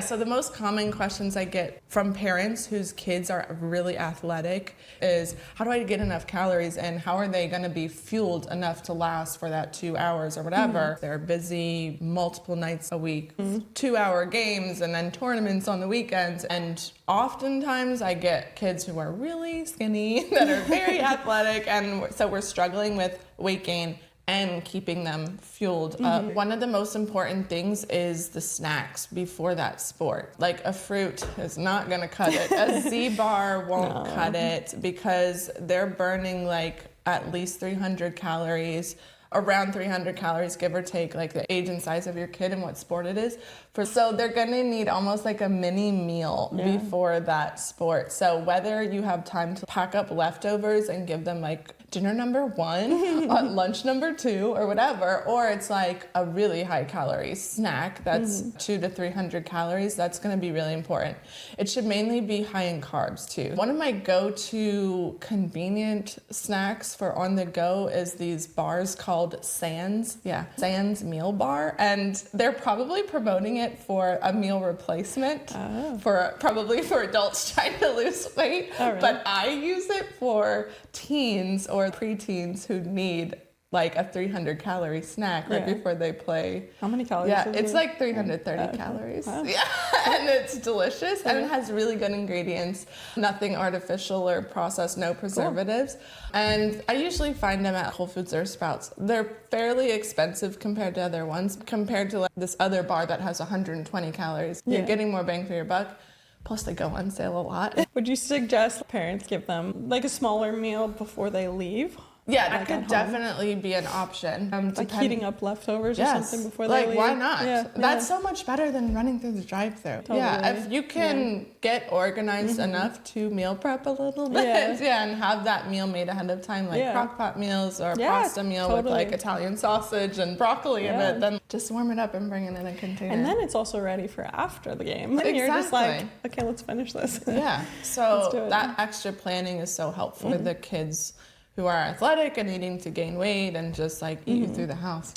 So the most common questions I get from parents whose kids are really athletic is, how do I get enough calories and how are they going to be fueled enough to last for that 2 hours or whatever? They're busy multiple nights a week, 2-hour games and then tournaments on the weekends. And oftentimes I get kids who are really skinny that are very athletic, and so we're struggling with weight gain and keeping them fueled up. One of the most important things is the snacks before that sport. Like a fruit is not gonna cut it. A Z-bar won't cut it because they're burning like at least 300 calories, around 300 calories, give or take, like the age and size of your kid and what sport it is. So they're gonna need almost like a mini meal before that sport. So whether you have time to pack up leftovers and give them like dinner number 1, lunch number 2, or whatever, or it's like a really high calorie snack that's 200 to 300 calories, that's gonna be really important. It should mainly be high in carbs too. One of my go-to convenient snacks for on the go is these bars called Sands. Sands Meal Bar. And they're probably promoting it for a meal replacement probably for adults trying to lose weight. Oh, really? But I use it for teens or preteens who need like a 300 calorie snack right before they play. How many calories? Yeah, it's like 330 calories. Wow. Yeah, and it's delicious and it has really good ingredients, nothing artificial or processed, no preservatives. Cool. And I usually find them at Whole Foods or Sprouts. They're fairly expensive compared to other ones, compared to like this other bar that has 120 calories. You're getting more bang for your buck. Plus, they go on sale a lot. Would you suggest parents give them like a smaller meal before they leave? Yeah, that could definitely be an option. Like heating up leftovers or something before they leave. Why not? Yeah. That's so much better than running through the drive-thru. Totally. Yeah, if you can get organized enough to meal prep a little bit, and have that meal made ahead of time, like crock pot meals or pasta meal with like Italian sausage and broccoli in it, then just warm it up and bring it in a container. And then it's also ready for after the game. And you're just like, okay, let's finish this. Yeah, so that extra planning is so helpful for the kids who are athletic and needing to gain weight and just like eat you through the house.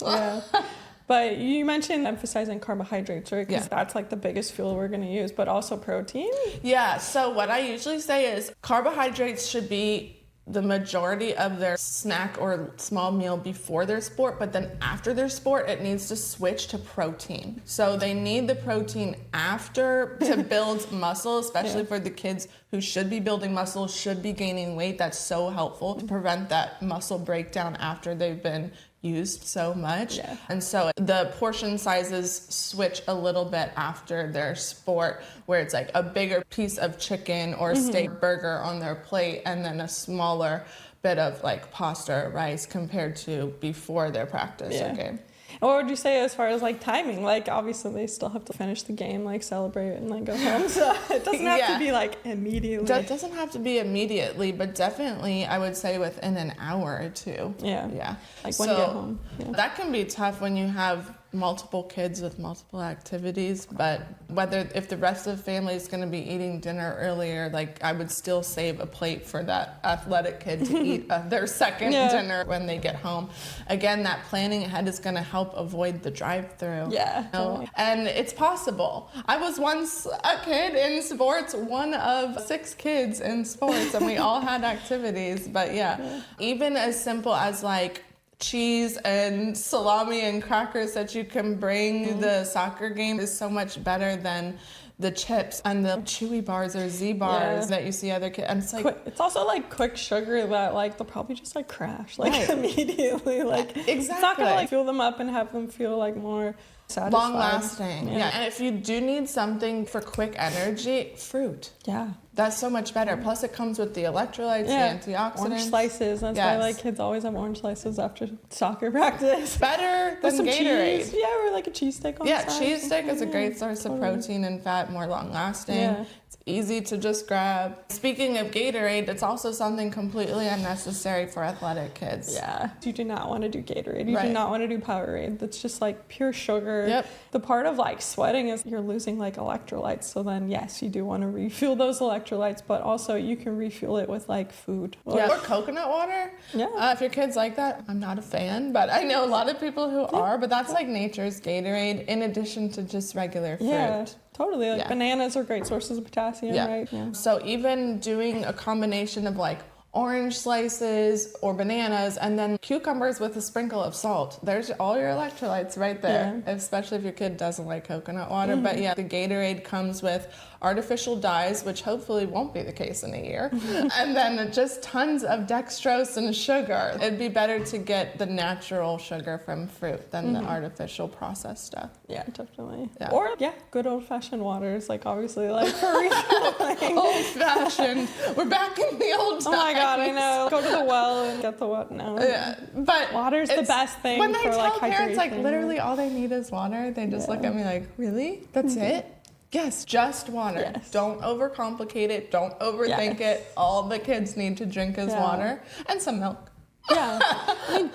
But you mentioned emphasizing carbohydrates, right? Because that's like the biggest fuel we're going to use, but also protein? Yeah, so what I usually say is carbohydrates should be the majority of their snack or small meal before their sport, but then after their sport, it needs to switch to protein. So they need the protein after to build muscle, especially for the kids who should be building muscle, should be gaining weight. That's so helpful to prevent that muscle breakdown after they've been used so much. And so the portion sizes switch a little bit after their sport, where it's like a bigger piece of chicken or steak burger on their plate and then a smaller bit of like pasta or rice compared to before their practice or game. What would you say as far as like timing? Like obviously they still have to finish the game, like celebrate and then go home. So it doesn't have to be like immediately. It doesn't have to be immediately, but definitely I would say within an hour or two. Yeah. Like when you get home. That can be tough when you have multiple kids with multiple activities, but if the rest of the family is going to be eating dinner earlier, like I would still save a plate for that athletic kid to eat their second dinner when they get home. Again, that planning ahead is going to help avoid the drive-through. Totally. And it's possible. I was once a kid in sports, one of 6 kids in sports, and we all had activities, but even as simple as like cheese and salami and crackers that you can bring the soccer game is so much better than the chips and the chewy bars or Z bars that you see other kids. And it's like it's also like quick sugar that like they'll probably just like crash like immediately. Like it's not gonna like fuel them up and have them feel like more satisfied. Long lasting. And if you do need something for quick energy, fruit. That's so much better. Plus it comes with the electrolytes, the antioxidants. Orange slices. That's why like kids always have orange slices after soccer practice. Better than some Gatorade. Cheese. Or like a cheese steak on the side. Cheese steak is a great source of protein and fat, more long lasting. It's easy to just grab. Speaking of Gatorade, it's also something completely unnecessary for athletic kids. You do not want to do Gatorade. You do not want to do Powerade. That's just like pure sugar sugar. Yep. The part of like sweating is you're losing like electrolytes. So then yes, you do want to refuel those electrolytes, but also you can refuel it with like food. Or coconut water. Yeah. If your kids like that, I'm not a fan, but I know a lot of people who are, but that's like nature's Gatorade in addition to just regular fruit. Yeah. Totally. Like bananas are great sources of potassium, right? Yeah. So even doing a combination of like orange slices or bananas and then cucumbers with a sprinkle of salt. There's all your electrolytes right there, especially if your kid doesn't like coconut water. But yeah, the Gatorade comes with artificial dyes, which hopefully won't be the case in a year. And then just tons of dextrose and sugar. It'd be better to get the natural sugar from fruit than the artificial processed stuff. Yeah, definitely. Yeah. Or good old-fashioned waters, like obviously like for refueling. Old-fashioned. We're back in the old times. Oh my God, I know. Go to the well and get the water. No. Yeah, but water's the best thing when they for tell like parents hydration. like literally all they need is water, they just look at me like, really? That's it? Yes, just water. Yes. Don't overcomplicate it. Don't overthink it. All the kids need to drink is water and some milk. Yeah. I mean,